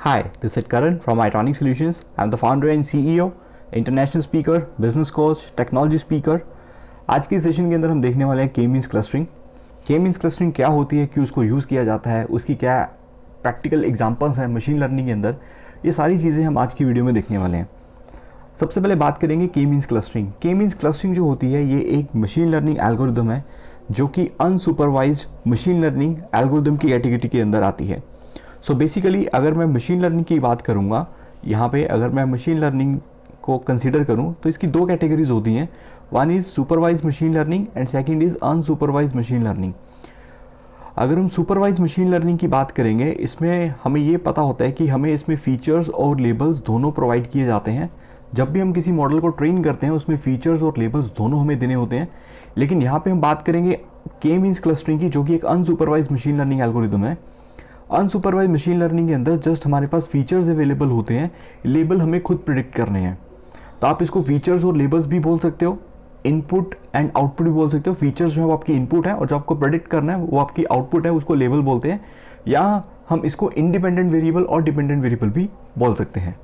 Hi, this is Karan from Itonic Solutions. I'm the founder and CEO, international speaker, business coach, technology speaker. आज की session के अंदर हम देखने वाले हैं के मीन्स क्लस्टरिंग। के मीन्स क्लस्टरिंग क्या होती है, क्यों उसको यूज़ किया जाता है, उसकी क्या प्रैक्टिकल एग्जांपल्स हैं मशीन लर्निंग के अंदर, ये सारी चीज़ें हम आज की वीडियो में देखने वाले हैं। सबसे पहले बात करेंगे के मीन्स क्लस्टरिंग। के मीन्स क्लस्टरिंग जो होती है ये एक मशीन लर्निंग एल्गोरिदम है जो कि अनसुपरवाइज्ड मशीन लर्निंग एल्गोरिदम की कैटेगरी के अंदर आती है। सो बेसिकली अगर मैं मशीन लर्निंग की बात करूँगा यहाँ पे, अगर मैं मशीन लर्निंग को कंसीडर करूँ तो इसकी दो कैटेगरीज होती हैं। One is supervise machine learning and second is unsupervise machine learning. अगर हम सुपरवाइज मशीन लर्निंग की बात करेंगे, इसमें हमें ये पता होता है कि हमें इसमें फ़ीचर्स और लेबल्स दोनों प्रोवाइड किए जाते हैं। जब भी हम किसी मॉडल को ट्रेन करते हैं उसमें फ़ीचर्स और लेबल्स दोनों हमें देने होते हैं। लेकिन यहाँ पे हम बात करेंगे के मीन्स क्लस्टरिंग की, जो कि एक अनसुपरवाइज मशीन लर्निंग एल्गोरिदम है। अनसुपरवाइज मशीन लर्निंग के अंदर जस्ट हमारे पास फीचर्स अवेलेबल होते हैं, लेबल हमें खुद प्रिडिक्ट करने हैं। तो आप इसको फीचर्स और लेबल्स भी बोल सकते हो, इनपुट एंड आउटपुट भी बोल सकते हो। फीचर्स जो है वो आपकी इनपुट है और जो आपको प्रेडिक्ट करना है वो आपकी आउटपुट है, उसको लेबल बोलते हैं। या हम इसको इंडिपेंडेंट वेरिएबल और डिपेंडेंट वेरिएबल भी बोल सकते हैं।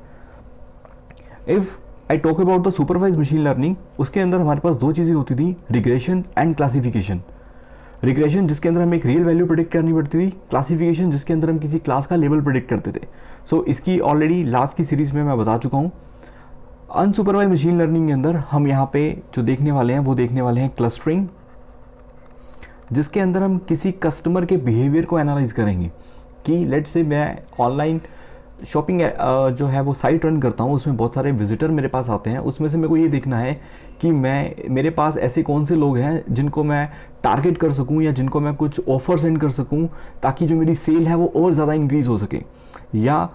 If I talk about the supervise machine learning, उसके अंदर हमारे पास दो चीज़ें होती थी, रिग्रेशन एंड क्लासिफिकेशन। रिग्रेशन जिसके अंदर हमें एक रियल वैल्यू प्रेडिक्ट करनी पड़ती थी, क्लासिफिकेशन जिसके अंदर हम किसी क्लास का लेवल प्रेडिक्ट करते थे। सो इसकी ऑलरेडी लास्ट की सीरीज़ में मैं बता चुका हूँ। अनसुपरवाइज मशीन लर्निंग के अंदर हम यहाँ पे जो देखने वाले हैं वो देखने वाले हैं क्लस्टरिंग, जिसके अंदर हम किसी कस्टमर के बिहेवियर को एनालाइज करेंगे कि लेट्स से मैं ऑनलाइन शॉपिंग जो है वो साइट रन करता हूँ, उसमें बहुत सारे विजिटर मेरे पास आते हैं। उसमें से मेरे को ये देखना है कि मेरे पास ऐसे कौन से लोग हैं जिनको मैं टारगेट कर सकूं या जिनको मैं कुछ ऑफर सेंड कर सकूं ताकि जो मेरी सेल है वो और ज़्यादा इंक्रीज़ हो सके। या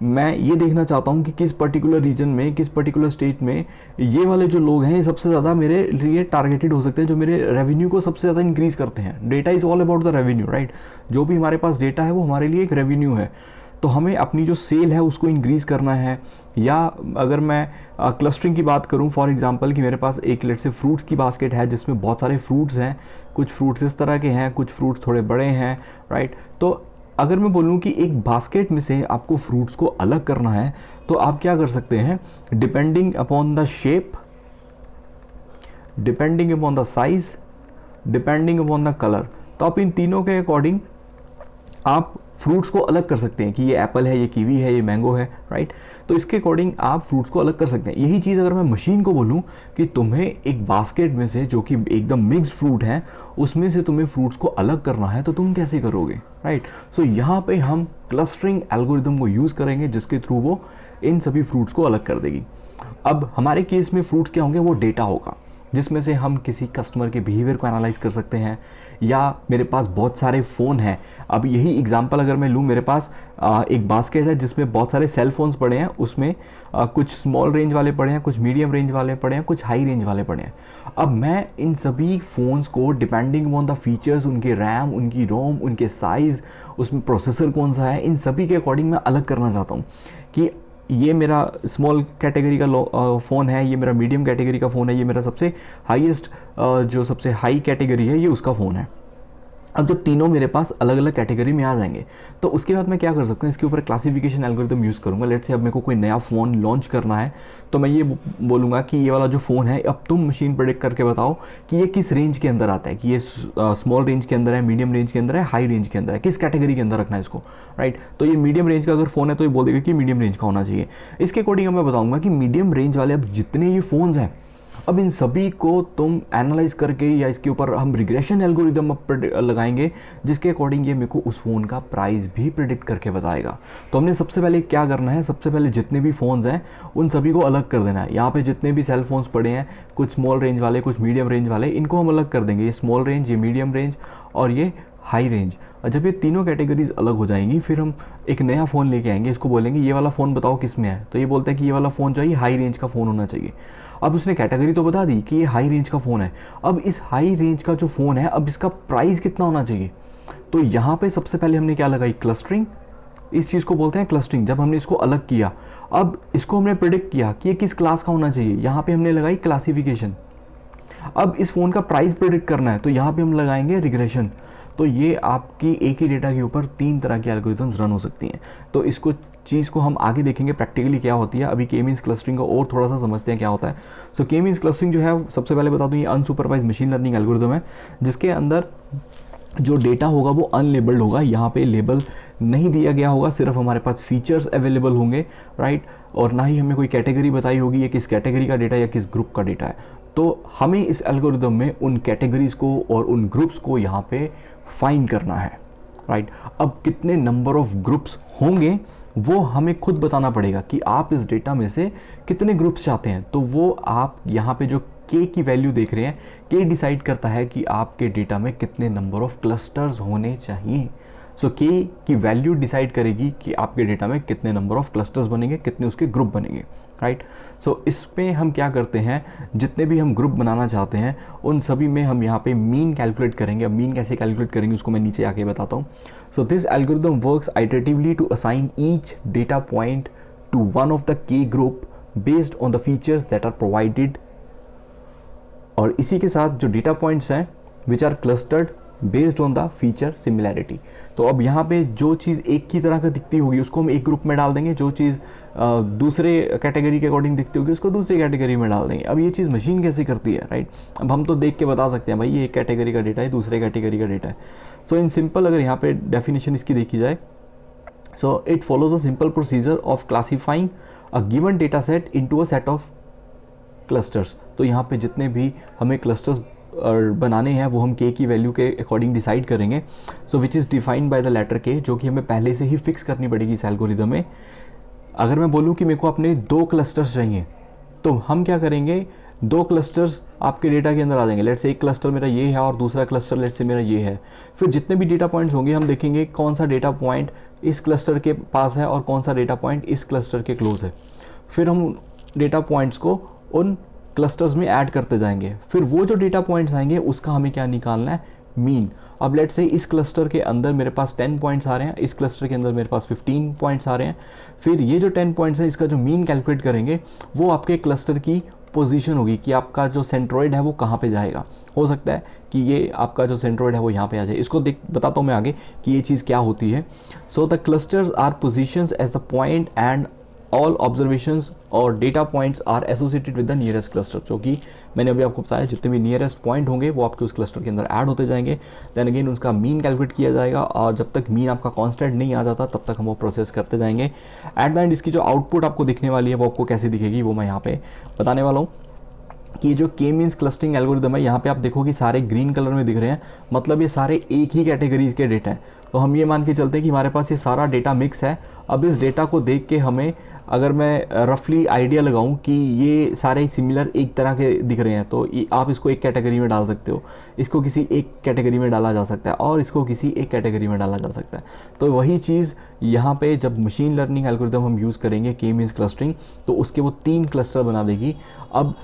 मैं ये देखना चाहता हूँ कि किस पर्टिकुलर रीजन में, किस पर्टिकुलर स्टेट में ये वाले जो लोग हैं ये सबसे ज़्यादा मेरे लिए टारगेटेड हो सकते हैं, जो मेरे रेवेन्यू को सबसे ज़्यादा इंक्रीज़ करते हैं। Data is all about the revenue, right. जो भी हमारे पास डेटा है वो हमारे लिए एक रेवेन्यू है। तो हमें अपनी जो सेल है उसको इंक्रीज़ करना है। या अगर मैं क्लस्टरिंग की बात करूं, फॉर एग्जांपल कि मेरे पास एक लेट से फ्रूट्स की बास्केट है जिसमें बहुत सारे फ्रूट्स हैं, कुछ फ्रूट्स इस तरह के हैं, कुछ फ्रूट्स थोड़े बड़े हैं, राइट। तो अगर मैं बोलूं कि एक बास्केट में से आपको फ्रूट्स को अलग करना है तो आप क्या कर सकते हैं, depending upon the shape, depending upon the size, depending upon the colour, तो आप इन तीनों के अकॉर्डिंग आप फ्रूट्स को अलग कर सकते हैं कि ये एप्पल है, ये कीवी है, ये मैंगो है, राइट। तो इसके अकॉर्डिंग आप फ्रूट्स को अलग कर सकते हैं। यही चीज़ अगर मैं मशीन को बोलूँ कि तुम्हें एक बास्केट में से जो कि एकदम मिक्स्ड फ्रूट है उसमें से तुम्हें फ्रूट्स को अलग करना है तो तुम कैसे करोगे, राइट। सो यहाँ पे हम क्लस्टरिंग एल्गोरिदम को यूज़ करेंगे जिसके थ्रू वो इन सभी फ्रूट्स को अलग कर देगी। अब हमारे केस में फ्रूट्स क्या होंगे, वो डेटा होगा जिसमें से हम किसी कस्टमर के बिहेवियर को एनालाइज कर सकते हैं। या मेरे पास बहुत सारे फ़ोन हैं। अब यही एग्जांपल अगर मैं लूँ, मेरे पास एक बास्केट है जिसमें बहुत सारे सेल फोन्स पड़े हैं, उसमें कुछ स्मॉल रेंज वाले पड़े हैं, कुछ मीडियम रेंज वाले पड़े हैं, कुछ हाई रेंज वाले पड़े हैं। अब मैं इन सभी फ़ोन्स को डिपेंडिंग ऑन द फीचर्स, उनके रैम, उनकी रोम, उनके साइज़, उसमें प्रोसेसर कौन सा है, इन सभी के अकॉर्डिंग मैं अलग करना चाहता हूँ कि ये मेरा स्मॉल कैटेगरी का फ़ोन है, ये मेरा मीडियम कैटेगरी का फ़ोन है, ये मेरा सबसे हाईएस्ट जो सबसे हाई कैटेगरी है ये उसका फ़ोन है। अब तो तीनों मेरे पास अलग अलग कैटेगरी में आ जाएंगे तो उसके बाद मैं क्या कर सकता हूँ, इसके ऊपर क्लासिफिकेशन एल्गोरिथम यूज़ करूँगा। लेट से अब मेरे को कोई नया फ़ोन लॉन्च करना है तो मैं ये बोलूँगा कि ये वाला जो फ़ोन है अब तुम मशीन प्रेडिक्ट करके बताओ कि ये किस रेंज के अंदर आता है, कि ये स्मॉल रेंज के अंदर है, मीडियम रेंज के अंदर है, हाई रेंज के अंदर है, किस कैटेगरी के अंदर रखना है इसको, राइट। तो ये मीडियम रेंज का अगर फ़ोन है तो ये बोल देगा कि मीडियम रेंज का होना चाहिए। इसके अकॉर्डिंग मैं बताऊँगा कि मीडियम रेंज वाले अब जितने ये फ़ोन्स हैं अब इन सभी को तुम एनालाइज करके या इसके ऊपर हम रिग्रेशन एल्गोरिदम लगाएंगे जिसके अकॉर्डिंग ये मेरे को उस फ़ोन का प्राइस भी प्रिडिक्ट करके बताएगा। तो हमने सबसे पहले क्या करना है, सबसे पहले जितने भी फ़ोन्स हैं उन सभी को अलग कर देना है। यहाँ पे जितने भी सेल फोन्स पड़े हैं, कुछ स्मॉल रेंज वाले, कुछ मीडियम रेंज वाले, इनको हम अलग कर देंगे। ये स्मॉल रेंज, ये मीडियम रेंज और ये हाई रेंज। और जब ये तीनों कैटेगरीज अलग हो जाएंगी फिर हम एक नया फ़ोन लेके आएंगे, इसको बोलेंगे ये वाला फ़ोन बताओ किस में है, तो ये बोलता है कि ये वाला फ़ोन चाहिए, हाई रेंज का फ़ोन होना चाहिए। अब उसने कैटेगरी तो बता दी कि ये हाई रेंज का फ़ोन है। अब इस हाई रेंज का जो फ़ोन है अब इसका प्राइस कितना होना चाहिए, तो यहाँ पे सबसे पहले हमने क्या लगाई, क्लस्टरिंग। इस चीज़ को बोलते हैं क्लस्टरिंग। जब हमने इसको अलग किया, अब इसको हमने प्रेडिक्ट किया कि ये किस क्लास का होना चाहिए, यहाँ पे हमने लगाई क्लासिफिकेशन। अब इस फ़ोन का प्राइस प्रेडिक्ट करना है तो यहाँ पे हम लगाएंगे रिग्रेशन। तो ये आपकी एक ही डेटा के ऊपर तीन तरह की एल्गोरिथम्स रन हो सकती हैं। तो इसको चीज़ को हम आगे देखेंगे प्रैक्टिकली क्या होती है। अभी के मीन्स क्लस्टरिंग को और थोड़ा सा समझते हैं क्या होता है। सो के मीन्स क्लस्टरिंग जो है, सबसे पहले बता दूं, ये अनसुपरवाइज मशीन लर्निंग एल्गोरिदम है जिसके अंदर जो डेटा होगा वो अनलेबल्ड होगा। यहाँ पे लेबल नहीं दिया गया होगा, सिर्फ हमारे पास फीचर्स अवेलेबल होंगे, राइट। और ना ही हमें कोई कैटेगरी बताई होगी ये किस कैटेगरी का डेटा या किस ग्रुप का डेटा है। तो हमें इस एल्गोरिदम में उन कैटेगरीज को और उन ग्रुप्स को यहाँ पे फाइंड करना है, राइट। अब कितने नंबर ऑफ ग्रुप्स होंगे वो हमें खुद बताना पड़ेगा कि आप इस डेटा में से कितने ग्रुप्स चाहते हैं। तो वो आप यहाँ पे जो के की वैल्यू देख रहे हैं, के डिसाइड करता है कि आपके डेटा में कितने नंबर ऑफ क्लस्टर्स होने चाहिए। सो के की वैल्यू डिसाइड करेगी कि आपके डेटा में कितने नंबर ऑफ क्लस्टर्स बनेंगे, कितने उसके ग्रुप बनेंगे, राइट। सो इसमें हम क्या करते हैं, जितने भी हम ग्रुप बनाना चाहते हैं उन सभी में हम यहाँ पे मीन कैलकुलेट करेंगे। अब मीन कैसे कैलकुलेट करेंगे उसको मैं नीचे आके बताता हूँ। So this algorithm works iteratively to assign each data point to one of the K group based on the features that are provided. और इसी के साथ जो डेटा पॉइंट्स हैं which are clustered based on the feature similarity. तो अब यहाँ पे जो चीज़ एक की तरह का दिखती होगी उसको हम एक ग्रुप में डाल देंगे, जो चीज़ दूसरे कैटेगरी के अकॉर्डिंग दिखती होगी उसको दूसरी कैटेगरी में डाल देंगे। अब ये चीज़ मशीन कैसे करती है, राइट। अब हम तो देख के बता सकते हैं भाई ये एक कैटेगरी का डेटा है, दूसरे कैटेगरी का डेटा है। सो इन सिंपल अगर यहाँ पे डेफिनेशन इसकी देखी जाए, so it follows a simple procedure of classifying a given data set into a set of clusters. तो यहाँ पे जितने भी हमें क्लस्टर्स बनाने हैं वो हम के की वैल्यू के अकॉर्डिंग डिसाइड करेंगे। So which is defined by the letter K, जो कि हमें पहले से ही फिक्स करनी पड़ेगी इस एल्गोरिदम में। अगर मैं बोलूँ कि मेरे को अपने 2 क्लस्टर्स चाहिए तो हम क्या करेंगे, 2 क्लस्टर्स आपके डेटा के अंदर आ जाएंगे। लेट्स से एक क्लस्टर मेरा ये है और दूसरा क्लस्टर लेट्स से मेरा ये है। फिर जितने भी डेटा पॉइंट्स होंगे हम देखेंगे कौन सा डेटा पॉइंट इस क्लस्टर के पास है और कौन सा डेटा पॉइंट इस क्लस्टर के क्लोज है। फिर हम डेटा पॉइंट्स को उन क्लस्टर्स में ऐड करते जाएंगे। फिर वो जो डेटा पॉइंट्स आएंगे उसका हमें क्या निकालना है, मीन। अब लेट्स से इस क्लस्टर के अंदर मेरे पास 10 पॉइंट्स आ रहे हैं, इस क्लस्टर के अंदर मेरे पास 15 पॉइंट्स आ रहे हैं। फिर ये जो 10 पॉइंट्स हैं इसका जो मीन कैलकुलेट करेंगे वो आपके क्लस्टर की पोजीशन होगी कि आपका जो सेंट्रॉइड है वो कहाँ पे जाएगा। हो सकता है कि ये आपका जो सेंट्रॉइड है वो यहाँ पे आ जाए। इसको बताता हूँ मैं आगे कि ये चीज़ क्या होती है। So the clusters are positions as the point and all observations और data points are associated with the nearest cluster. जो कि मैंने अभी आपको बताया जितने भी नियरेस्ट पॉइंट होंगे वो आपके उस क्लस्टर के अंदर ऐड होते जाएंगे। देन अगेन उसका मीन कैलकुलेट किया जाएगा और जब तक मीन आपका कांस्टेंट नहीं आ जाता तब तक हम वो प्रोसेस करते जाएंगे। एट द एंड इसकी जो आउटपुट आपको दिखने वाली है वो आपको कैसे दिखेगी वो मैं यहाँ पे बताने वाला हूँ। कि जो के मीन्स क्लस्टरिंग एल्गोरिदम है, यहाँ पे आप देखो कि सारे ग्रीन कलर में दिख रहे हैं, मतलब ये सारे एक ही कैटेगरीज के डेटा हैं। तो हम ये मान के चलते हैं कि हमारे पास ये सारा डेटा मिक्स है। अब इस डेटा को देख के हमें, अगर मैं रफली आइडिया लगाऊं कि ये सारे सिमिलर एक तरह के दिख रहे हैं तो आप इसको एक कैटेगरी में डाल सकते हो, इसको किसी एक कैटेगरी में डाला जा सकता है और इसको किसी एक कैटेगरी में डाला जा सकता है। तो वही चीज़ यहाँ पे जब मशीन लर्निंग एल्गोरिदम हम यूज़ करेंगे के मीन्स क्लस्टरिंग, तो उसके वो 3 क्लस्टर बना देगी। अब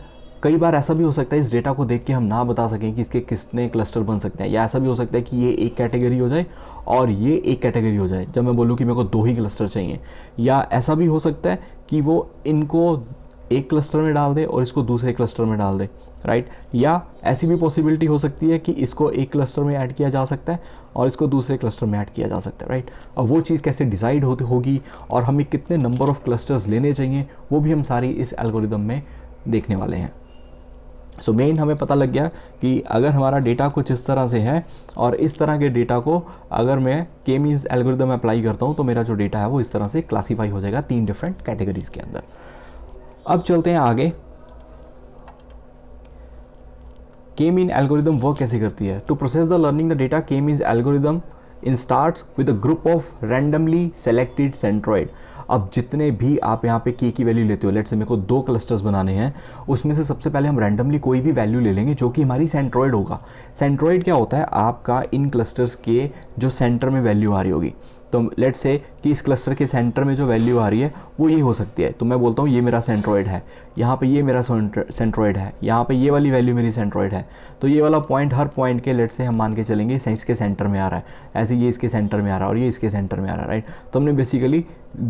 कई बार ऐसा भी हो सकता है इस डेटा को देख के हम ना बता सकें कि इसके कितने क्लस्टर बन सकते हैं, या ऐसा भी हो सकता है कि ये एक कैटेगरी हो जाए और ये एक कैटेगरी हो जाए जब मैं बोलूँ कि मेरे को 2 ही क्लस्टर चाहिए। या ऐसा भी हो सकता है कि वो इनको एक क्लस्टर में डाल दे और इसको दूसरे क्लस्टर में डाल दे, राइट। या ऐसी भी पॉसिबिलिटी हो सकती है कि इसको एक क्लस्टर में ऐड किया जा सकता है और इसको दूसरे क्लस्टर में ऐड किया जा सकता है, राइट। अब वो चीज़ कैसे डिसाइड होगी और हमें कितने नंबर ऑफ क्लस्टर्स लेने चाहिए वो भी हम सारी इस एल्गोरिदम में देखने वाले हैं। सो मेन हमें पता लग गया कि अगर हमारा डेटा कुछ इस तरह से है और इस तरह के डेटा को अगर मैं के मीन्स एल्गोरिदम अप्लाई करता हूँ तो मेरा जो डेटा है वो इस तरह से क्लासीफाई हो जाएगा 3 डिफरेंट कैटेगरीज के अंदर। अब चलते हैं आगे, के मीन एल्गोरिदम वर्क कैसे करती है। To process the learning the data, K means algorithm in starts with a group of randomly selected centroid. अब जितने भी आप यहाँ पे के की वैल्यू लेते हो, लेट्स से मेरे को 2 क्लस्टर्स बनाने हैं, उसमें से सबसे पहले हम रैंडमली कोई भी वैल्यू ले लेंगे जो कि हमारी सेंट्रॉइड होगा। सेंट्रॉइड क्या होता है, आपका इन क्लस्टर्स के जो सेंटर में वैल्यू आ रही होगी। तो लेट्स से कि इस क्लस्टर के सेंटर में जो वैल्यू आ रही है वो ये हो सकती है। तो मैं बोलता हूँ ये मेरा सेंट्रॉइड है, यहाँ पे ये मेरा सेंट्रॉइड है, यहाँ पे ये वाली वैल्यू मेरी सेंट्रॉइड है। तो ये वाला पॉइंट हर पॉइंट के लेट्स से हम मान के चलेंगे इसके सेंटर में आ रहा है, ऐसे ये इसके सेंटर में आ रहा है और ये इसके सेंटर में आ रहा है, राइट। तो हमने बेसिकली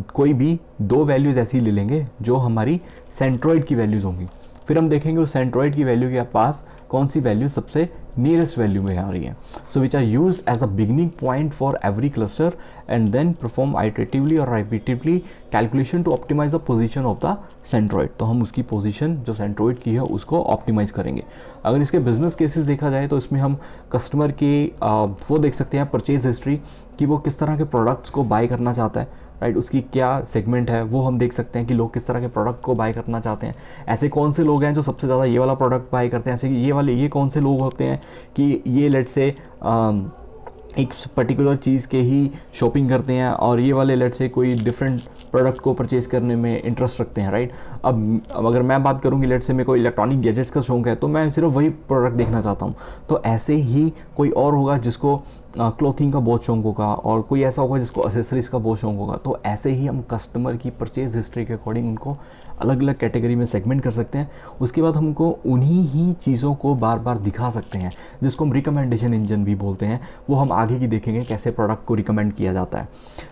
कोई भी 2 वैल्यूज़ ऐसी ले लेंगे जो हमारी सेंट्रॉइड की वैल्यूज़ होंगी। फिर हम देखेंगे उस सेंट्रोइड की वैल्यू के पास कौन सी वैल्यू सबसे नियरेस्ट वैल्यू में आ रही है, so which are used as a beginning point for every cluster and then perform iteratively और repeatedly calculation to optimise the position of the centroid. तो हम उसकी पोजीशन जो सेंट्रोइड की है उसको ऑप्टिमाइज करेंगे। अगर इसके बिजनेस केसेस देखा जाए तो इसमें हम कस्टमर के वो देख सकते हैं परचेज हिस्ट्री कि वो किस तरह के प्रोडक्ट्स को बाय करना चाहता है, राइट, उसकी क्या सेगमेंट है वो हम देख सकते हैं कि लोग किस तरह के प्रोडक्ट को बाय करना चाहते हैं। ऐसे कौन से लोग हैं जो सबसे ज़्यादा ये वाला प्रोडक्ट बाय करते हैं, ऐसे ये कौन से लोग होते हैं कि ये लेट से एक पर्टिकुलर चीज़ के ही शॉपिंग करते हैं और ये वाले लेट से कोई डिफरेंट प्रोडक्ट को परचेज़ करने में इंटरेस्ट रखते हैं, राइट। अब अगर मैं बात करूँ कि लेट से मेरे को इलेक्ट्रॉनिक गैजेट्स का शौक है तो मैं सिर्फ वही प्रोडक्ट देखना चाहता हूँ। तो ऐसे ही कोई और होगा जिसको क्लॉथिंग का बहुत शौक होगा और कोई ऐसा होगा जिसको एसेसरीज़ का बहुत शौक होगा। तो ऐसे ही हम कस्टमर की परचेज हिस्ट्री के अकॉर्डिंग उनको अलग अलग कैटेगरी में सेगमेंट कर सकते हैं। उसके बाद हमको उन्हीं ही चीज़ों को बार बार दिखा सकते हैं जिसको हम रिकमेंडेशन इंजन भी बोलते हैं। वो हम आगे की देखेंगे कैसे प्रोडक्ट को रिकमेंड किया जाता है।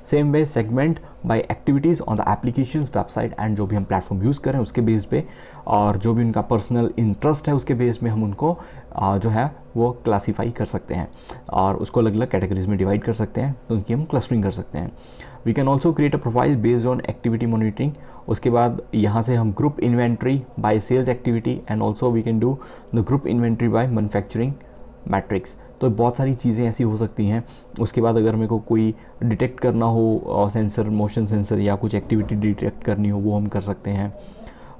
Same way segment by activities on the applications website and जो भी हम प्लेटफॉर्म यूज़ करें उसके बेस पे और जो भी उनका पर्सनल इंटरेस्ट है उसके बेस में हम उनको जो है वो क्लासीफाई कर सकते हैं और उसको अलग अलग कैटेगरीज में डिवाइड कर सकते हैं। तो उनकी हम क्लस्टरिंग कर सकते हैं। We can also create a profile based on activity monitoring. उसके बाद यहाँ से हम group inventory by sales activity and also we can do the group inventory by manufacturing matrix. तो बहुत सारी चीज़ें ऐसी हो सकती हैं। उसके बाद अगर मेरे को कोई डिटेक्ट करना हो सेंसर, मोशन सेंसर या कुछ एक्टिविटी डिटेक्ट करनी हो वो हम कर सकते हैं।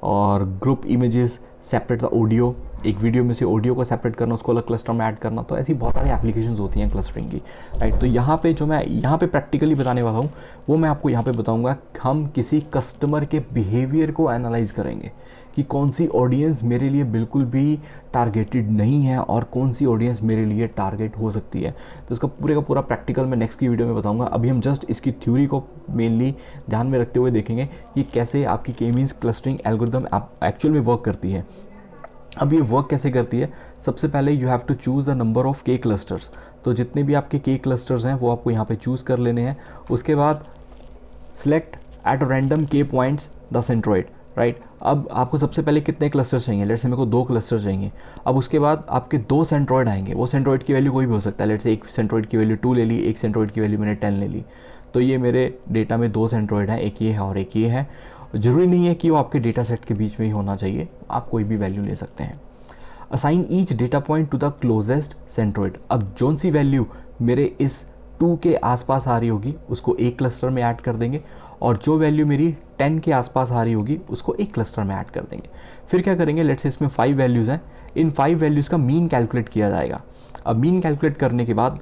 और group images separate the audio, एक वीडियो में से ऑडियो को सेपरेट करना, उसको अलग क्लस्टर में ऐड करना। तो ऐसी बहुत सारी एप्लीकेशंस होती हैं क्लस्टरिंग की, राइट। तो यहाँ पे जो मैं यहाँ पे प्रैक्टिकली बताने वाला हूँ वो मैं आपको यहाँ पे बताऊँगा। हम किसी कस्टमर के बिहेवियर को एनालाइज करेंगे कि कौन सी ऑडियंस मेरे लिए बिल्कुल भी टारगेटेड नहीं है और कौन सी ऑडियंस मेरे लिए टारगेट हो सकती है। तो इसका पूरे का पूरा प्रैक्टिकल मैं नेक्स्ट की वीडियो में बताऊंगा। अभी हम जस्ट इसकी थ्योरी को मेनली ध्यान में रखते हुए देखेंगे कि कैसे आपकी के मींस क्लस्टरिंग एल्गोरिथम एक्चुअल में वर्क करती है। अब ये वर्क कैसे करती है, सबसे पहले you have to choose the number of K clusters. तो जितने भी आपके के क्लस्टर्स हैं वो आपको यहाँ पे चूज़ कर लेने हैं। उसके बाद सिलेक्ट एट रैंडम के पॉइंट्स द सेंट्रोइड, राइट। अब आपको सबसे पहले कितने क्लस्टर चाहिए, लेट्स से मेरे को 2 क्लस्टर चाहिए। अब उसके बाद आपके 2 सेंट्रोइड आएंगे। वो सेंट्रोइड की वैल्यू कोई भी हो सकता है। लेट्स से एक सेंट्रोइड की वैल्यू 2 ले ली, एक सेंट्रोइड की वैल्यू मैंने 10 ले ली। तो ये मेरे डेटा में 2 सेंट्रोइड हैं, एक ये है और एक ये है। ज़रूरी नहीं है कि वो आपके डेटा सेट के बीच में ही होना चाहिए, आप कोई भी वैल्यू ले सकते हैं। Assign each data point to the closest centroid. अब जोन सी वैल्यू मेरे इस 2 के आसपास आ रही होगी उसको एक क्लस्टर में ऐड कर देंगे और जो वैल्यू मेरी 10 के आसपास आ रही होगी उसको एक क्लस्टर में ऐड कर देंगे। फिर क्या करेंगे, लेट्स से इसमें 5 वैल्यूज़ हैं, इन 5 वैल्यूज़ का मीन कैलकुलेट किया जाएगा। अब मीन कैलकुलेट करने के बाद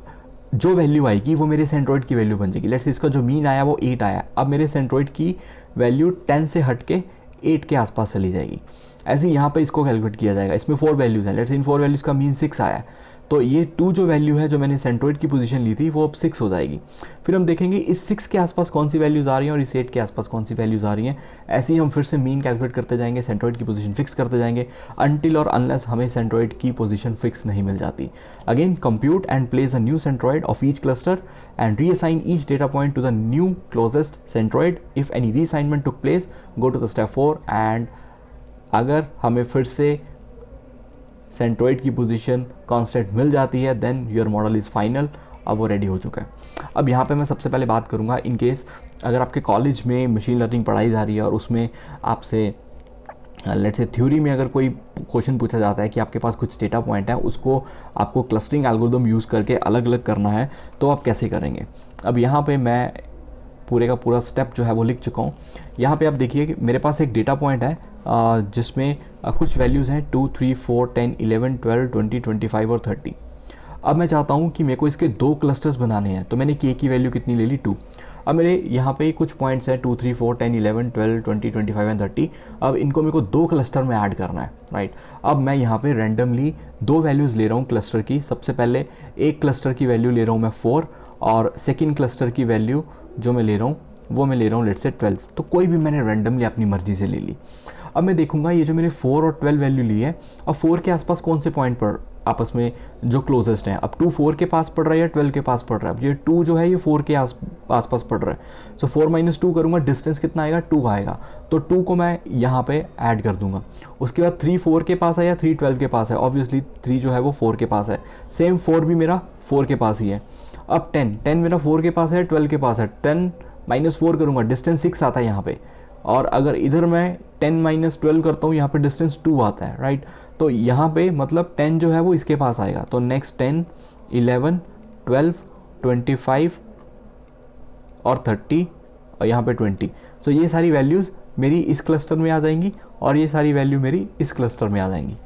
जो वैल्यू आएगी वो मेरे सेंट्रोइड की वैल्यू बन जाएगी। लेट्स से इसका जो मीन आया वो 8 आया। अब मेरे सेंट्रोइड की वैल्यू 10 से हट के 8 के आसपास चली जाएगी। ऐसे ही यहाँ पे इसको कैलकुलेट किया जाएगा। इसमें 4 वैल्यूज़ हैं, लेट्स इन 4 वैल्यूज़ का मीन 6 आया। तो ये 2 जो वैल्यू है जो मैंने सेंट्रोइड की पोजीशन ली थी वो अब 6 हो जाएगी। फिर हम देखेंगे इस 6 के आसपास कौन सी वैल्यूज़ आ रही हैं और इस 8 के आसपास कौन सी वैल्यूज़ आ रही हैं। ऐसे ही हम फिर से मीन कैलकुलेट करते जाएंगे, सेंट्रोइड की पोजीशन फिक्स करते जाएंगे अनटिल और अनलेस हमें सेंट्रोइड की पोजीशन फिक्स नहीं मिल जाती। Again compute and place a new centroid of each cluster and reassign each data point to the new closest centroid. If any reassignment took place go to the step 4 and अगर हमें फिर से centroid की position constant मिल जाती है then your model is final. अब वो रेडी हो चुका है। अब यहाँ पे मैं सबसे पहले बात करूँगा इन केस अगर आपके कॉलेज में मशीन लर्निंग पढ़ाई जा रही है और उसमें आपसे लेट्स से थ्योरी में अगर कोई क्वेश्चन पूछा जाता है कि आपके पास कुछ डेटा पॉइंट है उसको आपको क्लस्टरिंग एल्गोरिथम यूज़ करके अलग अलग करना है तो आप कैसे करेंगे। अब यहाँ पे मैं पूरे का पूरा स्टेप जो है वो लिख चुका हूँ। यहाँ पे आप देखिए कि मेरे पास एक डेटा पॉइंट है जिसमें कुछ वैल्यूज़ हैं 2, 3, 4, 10, 11, 12, 20, 25 और 30। अब मैं चाहता हूँ कि मेरे को इसके 2 क्लस्टर्स बनाने हैं। तो मैंने के की वैल्यू कितनी ले ली 2। अब मेरे यहाँ पे कुछ पॉइंट्स हैं 2, 3, 4, 10, 11, 12, 20, 25 एंड 30। अब इनको मेरे को 2 क्लस्टर में ऐड करना है, राइट। अब मैं यहाँ पे रैंडमली 2 वैल्यूज़ ले रहा हूँ क्लस्टर की। सबसे पहले एक क्लस्टर की वैल्यू ले रहा हूँ मैं 4 और सेकेंड क्लस्टर की वैल्यू जो मैं ले रहा हूँ वो मैं ले रहा हूँ लेट्स से 12। तो कोई भी मैंने रैंडमली अपनी मर्जी से ले ली। अब मैं देखूंगा ये जो मैंने 4 और 12 वैल्यू ली है और 4 के आसपास कौन से पॉइंट पर आपस में जो क्लोजेस्ट हैं। अब 2 4 के पास पड़ रहा है या 12 के पास पड़ रहा है, अब ये 2 जो है ये 4 के आसपास पड़ रहा है। सो 4 - 2 करूँगा, डिस्टेंस कितना आएगा, 2 आएगा, तो 2 को मैं यहाँ पे ऐड कर दूंगा। उसके बाद 3 4 के पास है या 3 12 के पास है, ऑब्वियसली 3 जो है वो 4 के पास है, सेम 4 भी मेरा 4 के पास ही है। अब 10 मेरा 4 के पास है, 12 के पास है, 10 - 4 करूँगा, डिस्टेंस 6 आता है यहाँ पे। और अगर इधर मैं 10 - 12 करता हूँ, यहाँ पे डिस्टेंस 2 आता है, राइट। तो यहाँ पे मतलब 10 जो है वो इसके पास आएगा, तो नेक्स्ट 10 11 12 25 और 30 और यहाँ पे 20। तो ये सारी वैल्यूज़ मेरी इस क्लस्टर में आ जाएंगी और ये सारी वैल्यू मेरी इस क्लस्टर में आ जाएंगी।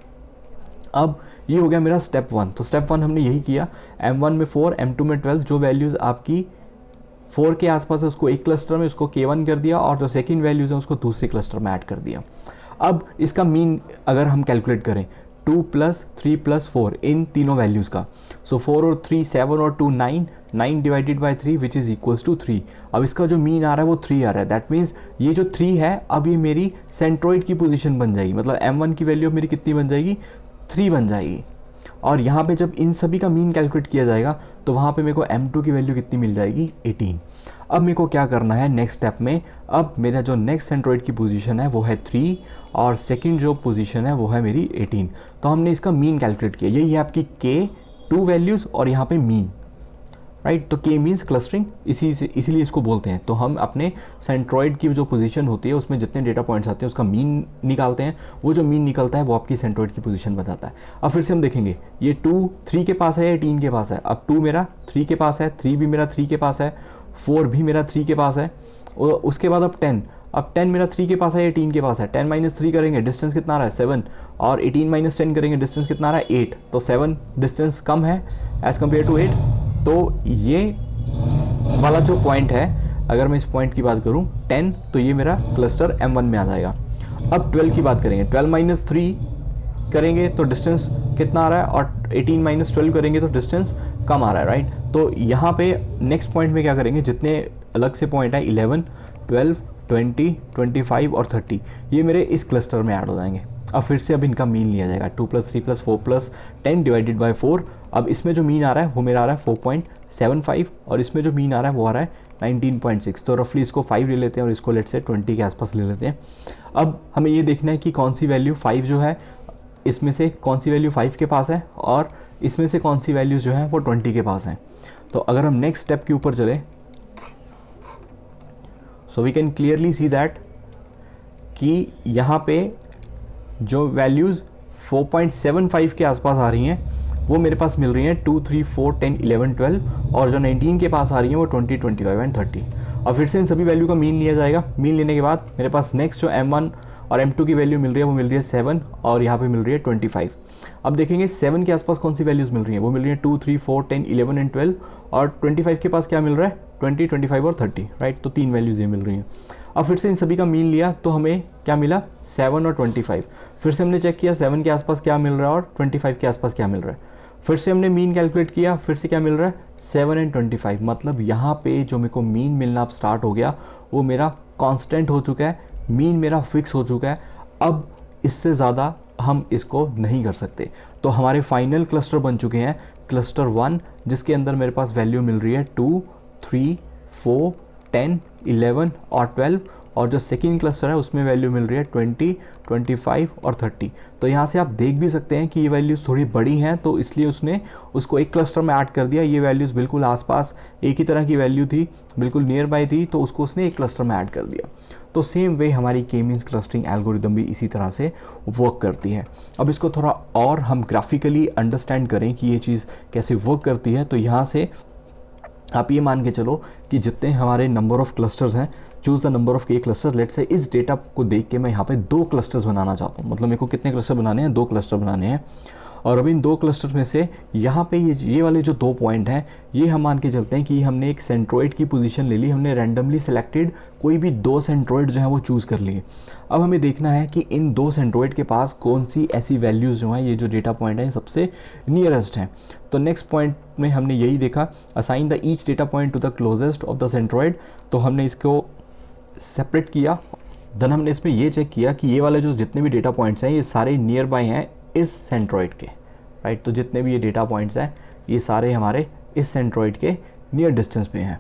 अब ये हो गया मेरा स्टेप 1। तो स्टेप 1 हमने यही किया, M1 में 4, M2 में 12, जो वैल्यूज़ आपकी 4 के आसपास है उसको एक क्लस्टर में, उसको K1 कर दिया, और जो सेकंड वैल्यूज़ हैं उसको दूसरे क्लस्टर में ऐड कर दिया। अब इसका मीन अगर हम कैलकुलेट करें 2 + 3 + 4 इन तीनों वैल्यूज़ का, सो 4 और 3 7 और 2 9, 9 divided by 3 which is equals to 3। अब इसका जो मीन आ रहा है वो 3 आ रहा है, दैट मीन्स ये जो 3 है अब ये मेरी सेंट्रोइड की पोजीशन बन जाएगी, मतलब M1 की वैल्यू मेरी कितनी बन जाएगी, 3 बन जाएगी। और यहाँ पे जब इन सभी का मीन कैलकुलेट किया जाएगा तो वहाँ पे मेरे को M2 की वैल्यू कितनी मिल जाएगी, 18। अब मेरे को क्या करना है नेक्स्ट स्टेप में, अब मेरा जो नेक्स्ट सेंट्रोइड की पोजीशन है वो है 3 और सेकंड जो पोजीशन है वो है मेरी 18। तो हमने इसका मीन कैलकुलेट किया, यही है आपकी K2 वैल्यूज़ और यहाँ पे मीन, राइट। तो K मीन्स क्लस्टरिंग, इसीलिए इसको बोलते हैं। तो हम अपने सेंट्रोइड की जो पोजीशन होती है उसमें जितने डेटा पॉइंट्स आते हैं उसका मीन निकालते हैं, वो जो मीन निकलता है वो आपकी सेंट्रोइड की पोजीशन बताता है। अब फिर से हम देखेंगे ये 2 3 के पास है या 18 के पास है। अब 2 मेरा 3 के पास है, 3 भी मेरा 3 के पास है, 4 भी मेरा 3 के पास है, और उसके बाद अब 10, अब 10 मेरा 3 के पास है या 18 के पास है। 10 - 3 करेंगे, डिस्टेंस कितना आ रहा है, 7, और 18 - 10 करेंगे, डिस्टेंस कितना आ रहा है, 8। तो 7 डिस्टेंस कम है एज़ कम्पेयर टू 8। तो ये वाला जो पॉइंट है, अगर मैं इस पॉइंट की बात करूं 10, तो ये मेरा क्लस्टर M1 में आ जाएगा। अब 12 की बात करेंगे, 12 - 3 करेंगे तो डिस्टेंस कितना आ रहा है, और 18 - 12 करेंगे तो डिस्टेंस कम आ रहा है, राइट। तो यहाँ पे नेक्स्ट पॉइंट में क्या करेंगे, जितने अलग से पॉइंट है 11 12 20 25 और 30, ये मेरे इस क्लस्टर में ऐड हो जाएंगे। अब फिर से अब इनका मीन लिया जाएगा, 2 + 3 + 4 + 10 डिवाइडेड बाई 4। अब इसमें जो मीन आ रहा है वो मेरा आ रहा है 4.75, और इसमें जो मीन आ रहा है वो आ रहा है 19.6। तो रफली इसको 5 ले लेते हैं और इसको लेट से 20 के आसपास ले लेते हैं। अब हमें ये देखना है कि कौन सी वैल्यू 5 जो है, इसमें से कौन सी वैल्यू 5 के पास है और इसमें से कौन सी वैल्यूज़ जो है वो 20 के पास हैं। तो अगर हम नेक्स्ट स्टेप के ऊपर चलें, so we can clearly see that कि यहाँ पे जो वैल्यूज़ 4.75 के आसपास आ रही हैं वो मेरे पास मिल रही हैं 2 3 4 10 11 12, और जो 19 के पास आ रही हैं वो 20 25 एंड 30। और फिर से इन सभी वैल्यू का मीन लिया जाएगा। मीन लेने के बाद मेरे पास नेक्स्ट जो M1 और M2 की वैल्यू मिल रही है वो मिल रही है 7, और यहाँ पे मिल रही है 25। अब देखेंगे 7 के आसपास कौन सी वैल्यूज़ मिल रही हैं, वो मिल रही है 2 3 4 10 11 एंड 12, और 25 के पास क्या मिल रहा है, 20 25 और 30, राइट। तो 3 वैल्यूज़ ये मिल रही हैं। अब फिर से इन सभी का मीन लिया तो हमें क्या मिला, 7 और 25। फिर से हमने चेक किया 7 के आसपास क्या मिल रहा है और 25 के आसपास क्या मिल रहा है। फिर से हमने मीन कैलकुलेट किया, फिर से क्या मिल रहा है, 7 एंड 25। मतलब यहाँ पे जो मेरे को मीन मिलना अब स्टार्ट हो गया वो मेरा कांस्टेंट हो चुका है, मीन मेरा फिक्स हो चुका है। अब इससे ज़्यादा हम इसको नहीं कर सकते। तो हमारे फाइनल क्लस्टर बन चुके हैं क्लस्टर 1, जिसके अंदर मेरे पास वैल्यू मिल रही है 2 3 4 10 11 और 12, और जो सेकेंड क्लस्टर है उसमें वैल्यू मिल रही है 20 25 और 30। तो यहाँ से आप देख भी सकते हैं कि ये वैल्यूज़ थोड़ी बड़ी हैं, तो इसलिए उसने उसको एक क्लस्टर में ऐड कर दिया। ये वैल्यूज़ बिल्कुल आसपास एक ही तरह की वैल्यू थी, बिल्कुल नियर बाय थी, तो उसको उसने एक क्लस्टर में ऐड कर दिया। तो सेम वे हमारी K मीन्स क्लस्टरिंग एल्गोरिदम भी इसी तरह से वर्क करती है। अब इसको थोड़ा और हम ग्राफिकली अंडरस्टैंड करें कि ये चीज़ कैसे वर्क करती है, तो यहाँ से आप ये मान के चलो कि जितने हमारे नंबर ऑफ़ क्लस्टर्स हैं, choose the number of K cluster. Let say इस डेटा को देख के मैं यहाँ पे 2 क्लस्टर्स बनाना चाहता हूँ। मतलब मेरे को कितने क्लस्टर बनाने हैं, 2 क्लस्टर बनाने हैं। और अब इन 2 क्लस्टर में से यहाँ पे ये वाले जो 2 पॉइंट हैं, ये हम मान के चलते हैं कि हमने एक सेंट्रोइड की पोजीशन ले ली, हमने रैंडमली सेलेक्टेड कोई भी 2 सेंट्रोइड जो हैं वो चूज़ कर लिए। अब हमें देखना है कि इन 2 सेंट्रोइड के पास कौन सी ऐसी वैल्यूज़ जो हैं, ये जो डेटा पॉइंट है सबसे नियरेस्ट हैं। तो नेक्स्ट पॉइंट में हमने यही देखा, assign the each data point to the closest of the centroid. तो हमने इसको सेपरेट किया। देन हमने इसमें ये चेक किया कि ये वाले जो जितने भी डेटा पॉइंट्स हैं ये सारे नियर बाय हैं इस सेंट्रोइड के, राइट। तो जितने भी ये डेटा पॉइंट्स हैं ये सारे हमारे इस सेंट्रोइड के नियर डिस्टेंस पे हैं।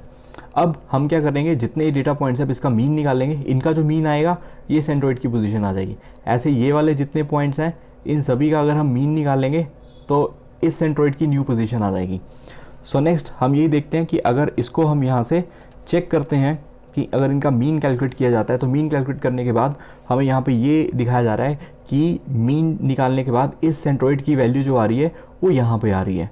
अब हम क्या करेंगे, जितने डेटा पॉइंट्स हैं अब इसका मीन निकालेंगे, इनका जो मीन आएगा ये सेंट्रोइड की पोजीशन आ जाएगी। ऐसे ये वाले जितने पॉइंट्स हैं इन सभी का अगर हम मीन निकालेंगे तो इस सेंट्रोइड की न्यू पोजीशन आ जाएगी। सो नेक्स्ट हम यही देखते हैं कि अगर इसको हम यहाँ से चेक करते हैं कि अगर इनका मीन कैलकुलेट किया जाता है तो मीन कैलकुलेट करने के बाद हमें यहाँ पे ये दिखाया जा रहा है कि मीन निकालने के बाद इस सेंट्रोइड की वैल्यू जो आ रही है वो यहाँ पे आ रही है।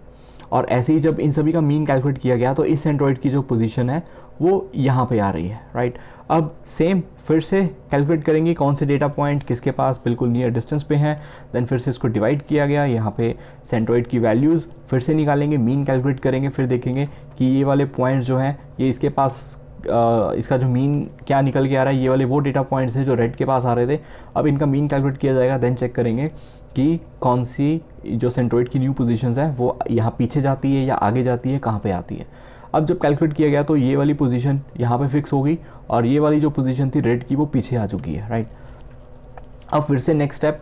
और ऐसे ही जब इन सभी का मीन कैलकुलेट किया गया तो इस सेंट्रोइड की जो पोजीशन है वो यहाँ पे आ रही है, राइट। अब सेम फिर से कैलकुलेट करेंगे कौन से डेटा पॉइंट किसके पास बिल्कुल नियर डिस्टेंस पे हैं। देन फिर से इसको डिवाइड किया गया, यहाँ पे सेंट्रोइड की वैल्यूज़ फिर से निकालेंगे, मीन कैलकुलेट करेंगे, फिर देखेंगे कि ये वाले पॉइंट्स जो हैं ये इसके पास इसका जो मीन क्या निकल के आ रहा है, ये वाले वो डेटा पॉइंट्स हैं जो रेड के पास आ रहे थे। अब इनका मीन कैलकुलेट किया जाएगा, देन चेक करेंगे कि कौन सी जो सेंट्रोइड की न्यू पोजीशंस है वो यहाँ पीछे जाती है या आगे जाती है, कहाँ पे आती है। अब जब कैलकुलेट किया गया तो ये वाली पोजीशन यहाँ पे फिक्स हो गई और ये वाली जो पोजीशन थी रेड की वो पीछे आ चुकी है, राइट। अब फिर से नेक्स्ट स्टेप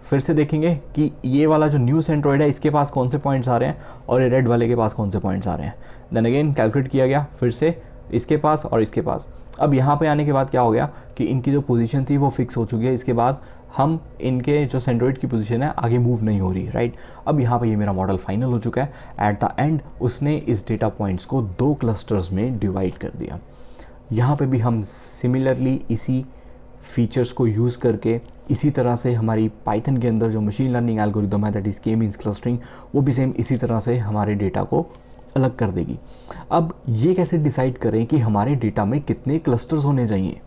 फिर से देखेंगे कि ये वाला जो न्यू सेंट्रोइड है इसके पास कौन से पॉइंट्स आ रहे हैं और ये रेड वाले के पास कौन से पॉइंट्स आ रहे हैं। देन अगेन कैलकुलेट किया गया फिर से इसके पास और इसके पास। अब यहाँ पे आने के बाद क्या हो गया कि इनकी जो पोजीशन थी वो फिक्स हो चुकी है। इसके बाद हम इनके जो सेंट्रोइड की पोजीशन है आगे मूव नहीं हो रही, राइट। अब यहाँ पे ये मेरा मॉडल फाइनल हो चुका है। एट द एंड उसने इस डेटा पॉइंट्स को 2 क्लस्टर्स में डिवाइड कर दिया। यहाँ पे भी हम सिमिलरली इसी फीचर्स को यूज़ करके इसी तरह से हमारी पाइथन के अंदर जो मशीन लर्निंग एल्गोरिदम है दैट इज़ के मींस क्लस्टरिंग, वो भी सेम इसी तरह से हमारे डेटा को अलग कर देगी। अब ये कैसे डिसाइड करें कि हमारे डेटा में कितने क्लस्टर्स होने चाहिए।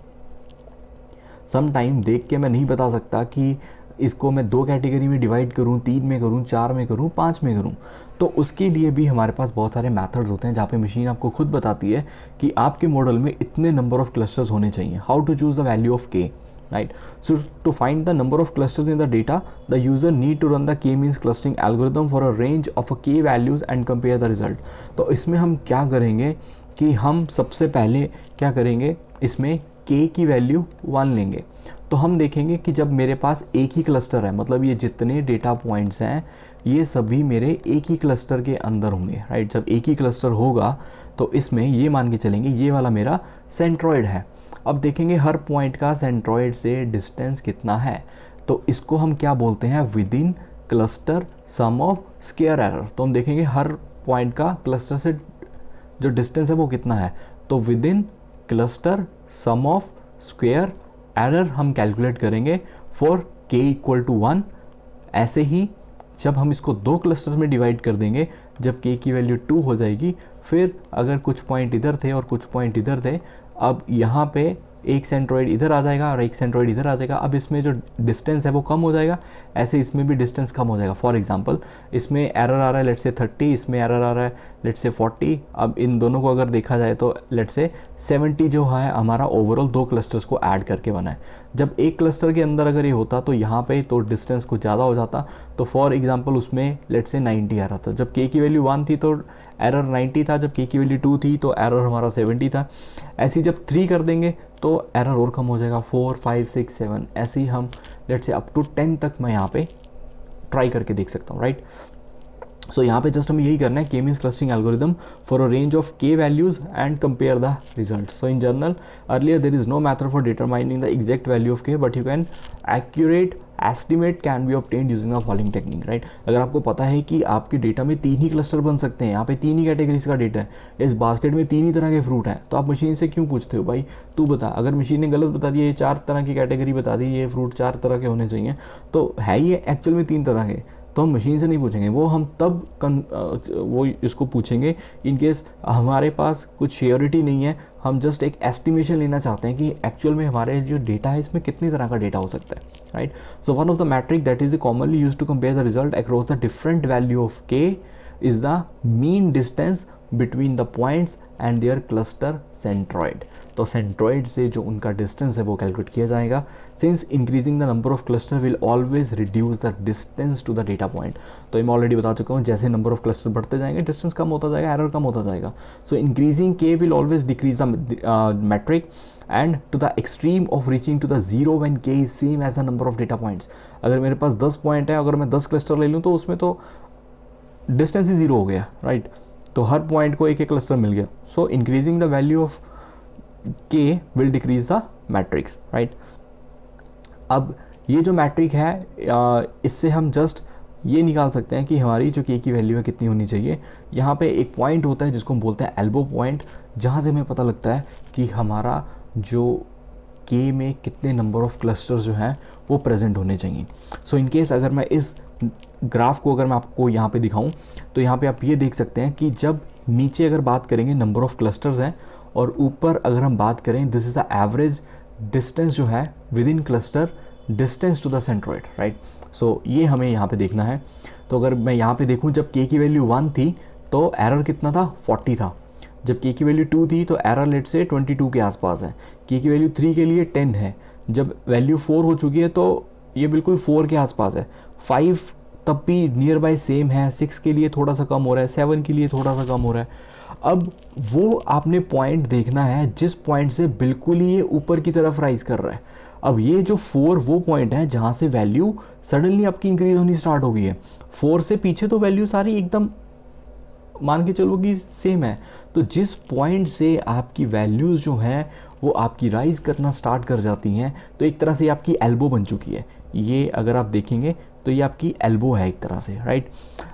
सम टाइम देख के मैं नहीं बता सकता कि इसको मैं 2 कैटेगरी में डिवाइड करूँ, 3 में करूँ, 4 में करूँ, 5 में करूँ। तो उसके लिए भी हमारे पास बहुत सारे मेथड्स होते हैं जहाँ पे मशीन आपको खुद बताती है कि आपके मॉडल में इतने नंबर ऑफ क्लस्टर्स होने चाहिए। How to choose the value of K, right? So to find the number of clusters in the data, the user need to run the k-means clustering algorithm for a range of a k values and compare the result. तो इसमें हम क्या करेंगे कि हम सबसे पहले क्या करेंगे, इसमें k की वैल्यू 1 लेंगे। तो हम देखेंगे कि जब मेरे पास एक ही क्लस्टर है, मतलब ये जितने डेटा पॉइंट्स हैं ये सभी मेरे एक ही क्लस्टर के अंदर होंगे, राइट। जब एक ही क्लस्टर होगा तो इसमें ये मान के चलेंगे ये वाला मेरा सेंट्रोइड है। अब देखेंगे हर पॉइंट का सेंट्रोइड से डिस्टेंस कितना है, तो इसको हम क्या बोलते हैं, within cluster sum of square error. तो हम देखेंगे हर पॉइंट का क्लस्टर से जो डिस्टेंस है वो कितना है, तो within cluster sum of square error हम कैलकुलेट करेंगे फॉर k इक्वल टू 1। ऐसे ही जब हम इसको 2 क्लस्टर में डिवाइड कर देंगे, जब k की वैल्यू 2 हो जाएगी, फिर अगर कुछ पॉइंट इधर थे और कुछ पॉइंट इधर थे, अब यहाँ पे एक सेंट्रोइड इधर आ जाएगा और एक सेंट्रोइड इधर आ जाएगा। अब इसमें जो डिस्टेंस है वो कम हो जाएगा, ऐसे इसमें भी डिस्टेंस कम हो जाएगा। फॉर एग्जांपल इसमें एरर आ रहा है लेट्स से 30, इसमें एरर आ रहा है लेट्स से 40। अब इन दोनों को अगर देखा जाए तो लेट्स से 70 जो है हमारा ओवरऑल 2 क्लस्टर्स को ऐड करके बना है। जब एक क्लस्टर के अंदर अगर ये होता तो यहाँ पे तो डिस्टेंस कुछ ज़्यादा हो जाता। तो फॉर एग्जांपल उसमें लेट्स से 90 आ रहा था। जब k की वैल्यू 1 थी तो एरर 90 था, जब k की वैल्यू 2 थी तो एरर हमारा 70 था। ऐसे जब 3 कर देंगे तो एरर और कम हो जाएगा, 4, 5, 6, 7, ऐसे ही हम लेट्स से अप टू 10 तक मैं यहाँ पे ट्राई करके देख सकता हूँ, राइट। सो यहाँ पे जस्ट हमें यही करना है, K means clustering algorithm for a range of k values and compare the result. So in general earlier there is no method for determining the exact value of k, but you can accurate estimate can be obtained using the following technique, right. अगर आपको पता है कि आपके data में 3 ही cluster बन सकते हैं, यहाँ पे 3 ही कैटेगरीज का डेटा है, इस बास्केट में 3 ही तरह के फ्रूट हैं, तो आप मशीन से क्यों पूछते हो भाई तू बता। अगर मशीन ने गलत बता दिया, ये 4 तरह की कैटेगरी बता दी, ये फ्रूट 4 तरह के होने चाहिए, तो है ये एक्चुअल में 3 तरह के, तो हम मशीन से नहीं पूछेंगे, वो हम तब वो इसको पूछेंगे इन केस हमारे पास कुछ श्योरिटी नहीं है, हम जस्ट एक एस्टिमेशन लेना चाहते हैं कि एक्चुअल में हमारे जो डेटा है इसमें कितनी तरह का डेटा हो सकता है, right. So one of the metric that is commonly used to compare the result across the different value of k is the mean distance between the points and their cluster centroid. तो centroid से जो उनका distance है वो calculate किया जाएगा। Since increasing the number of cluster will always reduce the distance to the data point. तो मैं ऑलरेडी बता चुका हूँ, जैसे नंबर ऑफ क्लस्टर बढ़ते जाएंगे डिस्टेंस कम होता जाएगा, एरर कम होता जाएगा। So increasing K will always decrease the metric and to the extreme of reaching to the zero when K is same as the number of data points. अगर मेरे पास 10 point है, अगर मैं 10 क्लस्टर ले लूँ तो उसमें तो डिस्टेंस ही जीरो हो गया, राइट। तो हर पॉइंट को एक एक क्लस्टर मिल गया। So increasing the value of K will decrease the matrix, right. अब ये जो मैट्रिक है इससे हम जस्ट ये निकाल सकते हैं कि हमारी जो के की वैल्यू है कितनी होनी चाहिए। यहाँ पे एक पॉइंट होता है जिसको हम बोलते हैं एल्बो पॉइंट, जहाँ से हमें पता लगता है कि हमारा जो के में कितने नंबर ऑफ क्लस्टर्स जो हैं वो प्रेजेंट होने चाहिए। सो इन केस अगर मैं इस ग्राफ को अगर मैं आपको यहाँ पे दिखाऊं तो यहाँ पे आप ये देख सकते हैं कि जब नीचे अगर बात करेंगे नंबर ऑफ क्लस्टर्स हैं और ऊपर अगर हम बात करें this is the average distance जो है within cluster distance to the centroid, right. So ये हमें यहाँ पे देखना है। तो अगर मैं यहाँ पे देखूँ जब के की वैल्यू 1 थी तो एरर कितना था, 40 था। जब के की वैल्यू 2 थी तो एरर लेट से 22 के आसपास है। के की वैल्यू 3 के लिए 10 है। जब वैल्यू 4 हो चुकी है तो ये बिल्कुल 4 के आसपास है। 5 तब भी नियर बाय सेम है। 6 के लिए थोड़ा सा कम हो रहा है, 7 के लिए थोड़ा सा कम हो रहा है। अब वो आपने पॉइंट देखना है जिस पॉइंट से बिल्कुल ही ये ऊपर की तरफ राइज कर रहा है। अब ये जो 4 वो पॉइंट है जहाँ से वैल्यू सडनली आपकी इंक्रीज होनी स्टार्ट हो गई है। 4 से पीछे तो वैल्यू सारी एकदम मान के चलो कि सेम है। तो जिस पॉइंट से आपकी वैल्यूज़ जो हैं वो आपकी राइज करना स्टार्ट कर जाती हैं तो एक तरह से आपकी एल्बो बन चुकी है। ये अगर आप देखेंगे तो ये आपकी एल्बो है एक तरह से, राइट।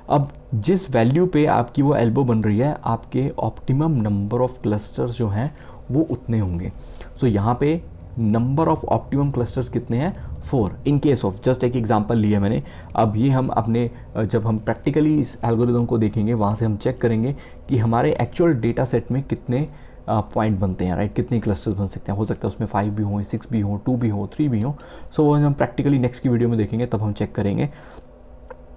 अब जिस वैल्यू पे आपकी वो एल्बो बन रही है आपके ऑप्टिमम नंबर ऑफ क्लस्टर्स जो हैं वो उतने होंगे। सो यहाँ पे नंबर ऑफ ऑप्टिमम क्लस्टर्स कितने हैं, 4 इन केस ऑफ जस्ट एक एग्जांपल लिया मैंने। अब ये हम अपने जब हम प्रैक्टिकली इस एल्गोरिदम को देखेंगे वहाँ से हम चेक करेंगे कि हमारे एक्चुअल डेटा सेट में कितने पॉइंट बनते हैं, राइट, कितने क्लस्टर्स बन सकते हैं। हो सकता है उसमें 5 भी हों, 6 भी हों, 2 भी हो, 3 भी हो। सो वो हम प्रैक्टिकली नेक्स्ट की वीडियो में देखेंगे, तब हम चेक करेंगे।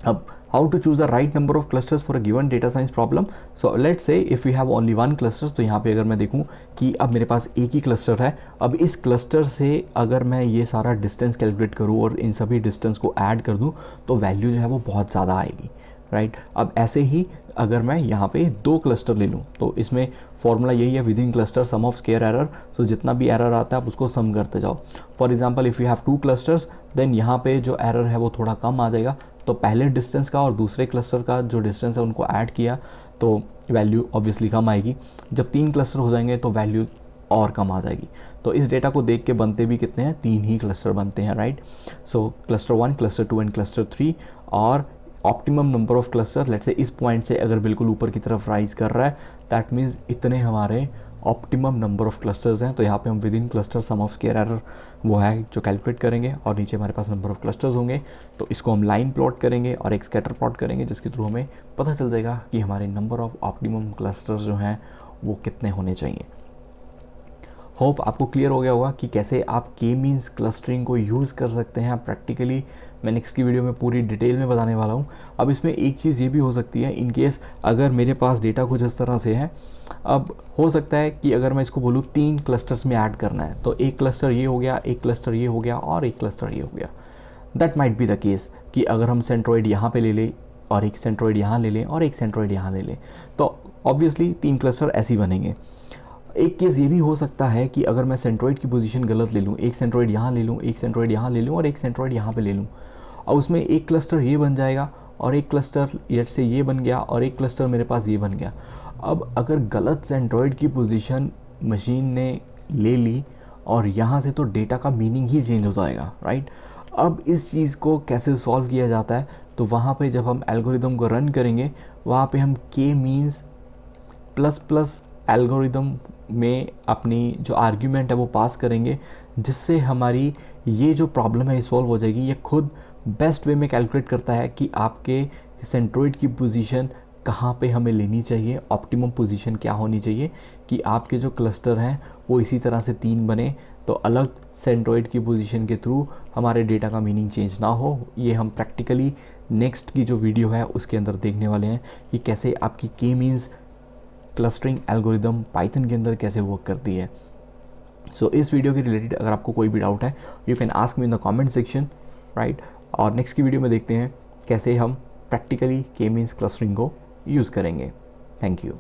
अब how to choose the right number of clusters for a given data science problem. So let's say if you have only 1 clusters, तो यहाँ पे अगर मैं देखूँ कि अब मेरे पास एक ही क्लस्टर है। अब इस क्लस्टर से अगर मैं ये सारा डिस्टेंस कैलकुलेट करूँ और इन सभी डिस्टेंस को ऐड कर दूँ तो वैल्यू जो है वो बहुत ज़्यादा आएगी, राइट। अब ऐसे ही अगर मैं यहाँ पे 2 क्लस्टर ले लूँ तो इसमें फॉर्मूला यही है, within cluster sum of square error. So जितना भी एरर आता है आप उसको सम करते जाओ। For example if you have 2 clusters then यहाँ पे जो एरर है वो थोड़ा कम आ जाएगा। तो पहले डिस्टेंस का और दूसरे क्लस्टर का जो डिस्टेंस है उनको ऐड किया तो वैल्यू ऑब्वियसली कम आएगी। जब 3 क्लस्टर हो जाएंगे तो वैल्यू और कम आ जाएगी। तो इस डेटा को देख के बनते भी कितने हैं, 3 ही क्लस्टर बनते हैं, right. So cluster 1, cluster 2 and cluster 3 और optimum number of cluster let's say इस पॉइंट से अगर बिल्कुल ऊपर की तरफ राइज कर रहा है दैट मीन्स इतने हमारे ऑप्टिमम नंबर ऑफ क्लस्टर्स हैं। तो यहाँ पे हम within cluster sum of square error वो है जो कैलकुलेट करेंगे और नीचे हमारे पास नंबर ऑफ क्लस्टर्स होंगे। तो इसको हम लाइन प्लॉट करेंगे और एक स्कैटर प्लॉट करेंगे जिसके थ्रू हमें पता चल जाएगा कि हमारे नंबर ऑफ ऑप्टिमम क्लस्टर्स जो हैं वो कितने होने चाहिए। होप आपको क्लियर हो गया होगा कि कैसे आप के मीन्स क्लस्टरिंग को यूज़ कर सकते हैं प्रैक्टिकली। मैं नेक्स्ट की वीडियो में पूरी डिटेल में बताने वाला हूँ। अब इसमें एक चीज़ ये भी हो सकती है, इन केस अगर मेरे पास डेटा कुछ इस तरह से है, अब हो सकता है कि अगर मैं इसको बोलूँ 3 क्लस्टर्स में ऐड करना है तो एक क्लस्टर ये हो गया, एक क्लस्टर ये हो गया और एक क्लस्टर ये हो गया। That might be the case कि अगर हम सेंट्रॉइड यहाँ पे ले लें और एक सेंट्रॉइड यहाँ ले लें और एक सेंट्रॉइड यहाँ ले लें तो ऑब्वियसली 3 क्लस्टर ऐसे ही बनेंगे। एक केस ये भी हो सकता है कि अगर मैं सेंट्रॉइड की पोजीशन गलत ले लूँ, एक सेंट्रॉइड यहाँ ले लूँ, एक सेंट्रॉइड यहाँ ले लूँ और एक सेंट्रॉइड यहाँ पे ले लूँ, और उसमें एक क्लस्टर ये बन जाएगा और एक क्लस्टर लेट से ये बन गया और एक क्लस्टर मेरे पास ये बन गया। अब अगर गलत सेंट्रॉइड की पोजीशन मशीन ने ले ली और यहाँ से तो डेटा का मीनिंग ही चेंज हो जाएगा, राइट। अब इस चीज़ को कैसे सॉल्व किया जाता है, तो वहाँ पे जब हम एल्गोरिदम को रन करेंगे वहाँ पे हम के मीन्स प्लस प्लस एल्गोरिदम में अपनी जो आर्ग्यूमेंट है वो पास करेंगे, जिससे हमारी ये जो प्रॉब्लम है ये सॉल्व हो जाएगी। ये खुद बेस्ट वे में कैलकुलेट करता है कि आपके सेंट्रॉइड की पोजीशन कहाँ पे हमें लेनी चाहिए, ऑप्टिमम पोजीशन क्या होनी चाहिए कि आपके जो क्लस्टर हैं वो इसी तरह से 3 बने, तो अलग सेंट्रॉइड की पोजीशन के थ्रू हमारे डेटा का मीनिंग चेंज ना हो। ये हम प्रैक्टिकली नेक्स्ट की जो वीडियो है उसके अंदर देखने वाले हैं कि कैसे आपकी के मीन्स क्लस्टरिंग एल्गोरिदम पाइथन के अंदर कैसे वर्क करती है। सो इस वीडियो के रिलेटेड अगर आपको कोई भी डाउट है, you can ask me in the comment section, right. और नेक्स्ट की वीडियो में देखते हैं कैसे हम प्रैक्टिकली के मीन्स क्लस्टरिंग को यूज़ करेंगे। Thank you.